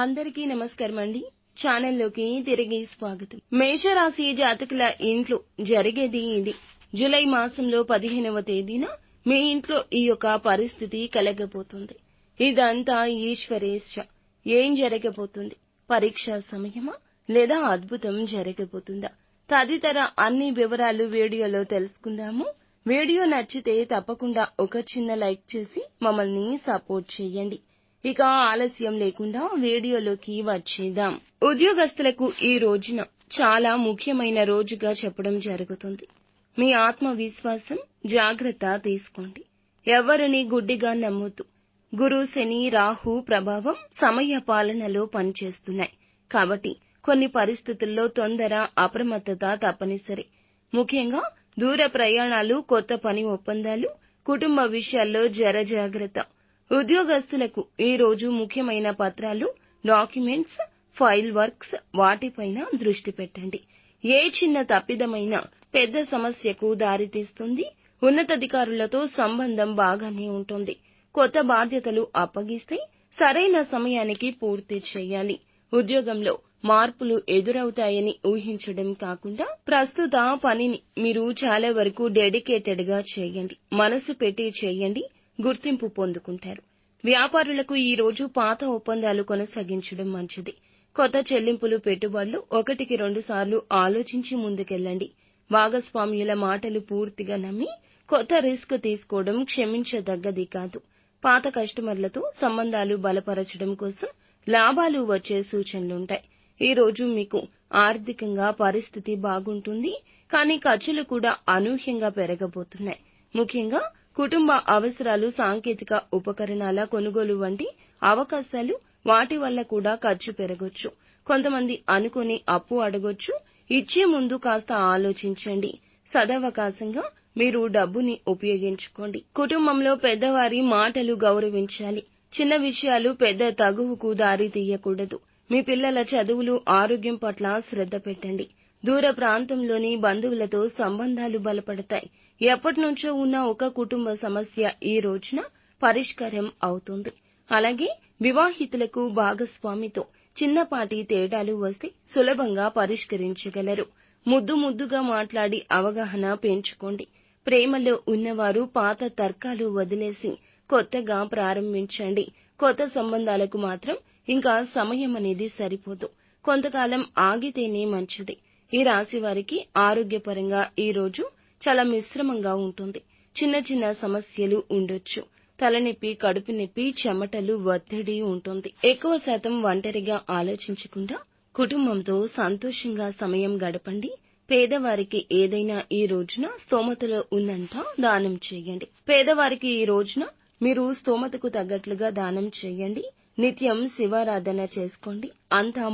అందరికీ నమస్కారం అండి. ఛానల్లోకి తిరిగి స్వాగతం. మేషరాశి జాతకుల ఇంట్లో జరిగేది ఇది. జూలై మాసంలో 15వ తేదీన మీ ఇంట్లో ఈ యొక్క పరిస్థితి కలగబోతుంది. ఇదంతా ఈశ్వరేచ్ఛ. ఏం జరగబోతుంది? పరీక్షా సమయమా లేదా అద్భుతం జరగబోతుందా? తదితర అన్ని వివరాలు వీడియోలో తెలుసుకుందాము. వీడియో నచ్చితే తప్పకుండా ఒక చిన్న లైక్ చేసి మమ్మల్ని సపోర్ట్ చేయండి. ఇక ఆలస్యం లేకుండా వీడియోలోకి వచ్చేద్దాం. ఉద్యోగస్తులకు ఈ రోజున చాలా ముఖ్యమైన రోజుగా చెప్పడం జరుగుతుంది. మీ ఆత్మవిశ్వాసం జాగ్రత్త తీసుకోండి. ఎవరిని గుడ్డిగా నమ్మొద్దు. గురు, శని, రాహు ప్రభావం సమయ పాలనలో పనిచేస్తున్నాయి. కాబట్టి కొన్ని పరిస్థితుల్లో తొందర, అప్రమత్తత తప్పనిసరి. ముఖ్యంగా దూర ప్రయాణాలు, కొత్త పని ఒప్పందాలు, కుటుంబ విషయాల్లో జాగ్రత్త. ఉద్యోగస్తులకు ఈ రోజు ముఖ్యమైన పత్రాలు, డాక్యుమెంట్స్, ఫైల్ వర్క్స్ వాటిపైన దృష్టి పెట్టండి. ఏ చిన్న తప్పిదమైనా పెద్ద సమస్యకు దారితీస్తుంది. ఉన్నతాధికారులతో సంబంధం బాగానే ఉంటుంది. కొత్త బాధ్యతలు అప్పగిస్తే సరైన సమయానికి పూర్తి చేయాలి. ఉద్యోగంలో మార్పులు ఎదురవుతాయని ఊహించడం కాకుండా ప్రస్తుత పనిని మీరు చాలా వరకు డెడికేటెడ్ గా చేయండి. మనసు పెట్టి చేయండి. గుర్తింపు పొందుకుంటారు. వ్యాపారులకు ఈ రోజు పాత ఒప్పందాలు కొనసాగించడం మంచిది. కొత్త చెల్లింపులు, పెట్టుబడులు 1-2 సార్లు ఆలోచించి ముందుకెళ్లండి. భాగస్వామ్యుల మాటలు పూర్తిగా నమ్మి కొత్త రిస్క్ తీసుకోవడం క్షమించదగ్గది కాదు. పాత కస్టమర్లతో సంబంధాలు బలపరచడం కోసం లాభాలు వచ్చే సూచనలుంటాయి. ఈ రోజు మీకు ఆర్థికంగా పరిస్థితి బాగుంటుంది. కానీ ఖర్చులు కూడా అనూహ్యంగా పెరగబోతున్నాయి. ముఖ్యంగా కుటుంబ అవసరాలు, సాంకేతిక ఉపకరణాల కొనుగోలు వంటి అవకాశాలు, వాటి వల్ల కూడా ఖర్చు పెరగొచ్చు. కొంతమంది అనుకుని అప్పు అడగొచ్చు. ఇచ్చే ముందు కాస్త ఆలోచించండి. సదవకాశంగా మీరు డబ్బుని ఉపయోగించుకోండి. కుటుంబంలో పెద్దవారి మాటలు గౌరవించాలి. చిన్న విషయాలు పెద్ద తగువుకు దారి తీయకూడదు. మీ పిల్లల చదువులు, ఆరోగ్యం పట్ల శ్రద్ధ పెట్టండి. దూర ప్రాంతంలోని బంధువులతో సంబంధాలు బలపడతాయి. ఎప్పటినుంచో ఉన్న ఒక కుటుంబ సమస్య ఈ రోజున పరిష్కారం అవుతుంది. అలాగే వివాహితులకు భాగస్వామితో చిన్నపాటి తేడాలు వస్తే సులభంగా పరిష్కరించగలరు. ముద్దుగా మాట్లాడి అవగాహన పెంచుకోండి. ప్రేమలో ఉన్నవారు పాత తర్కాలు వదిలేసి కొత్తగా ప్రారంభించండి. కొత్త సంబంధాలకు మాత్రం ఇంకా సమయం అనేది సరిపోదు. కొంతకాలం ఆగితేనే మంచిది. ఈ రాశి వారికి ఆరోగ్యపరంగా ఈ రోజు చాలా మిశ్రమంగా ఉంటుంది. చిన్న సమస్యలు ఉండొచ్చు. తలనొప్పి, కడుపు నొప్పి, చెమటలు, ఒత్తిడి ఉంటుంది. ఎక్కువ శాతం ఒంటరిగా ఆలోచించకుండా కుటుంబంతో సంతోషంగా సమయం గడపండి. పేదవారికి ఏదైనా ఈ రోజున స్తోమతలో ఉన్నంత దానం చేయండి. పేదవారికి ఈ రోజున మీరు స్తోమతకు తగ్గట్లుగా దానం చేయండి. నిత్యం శివారాధన చేసుకోండి. అంతా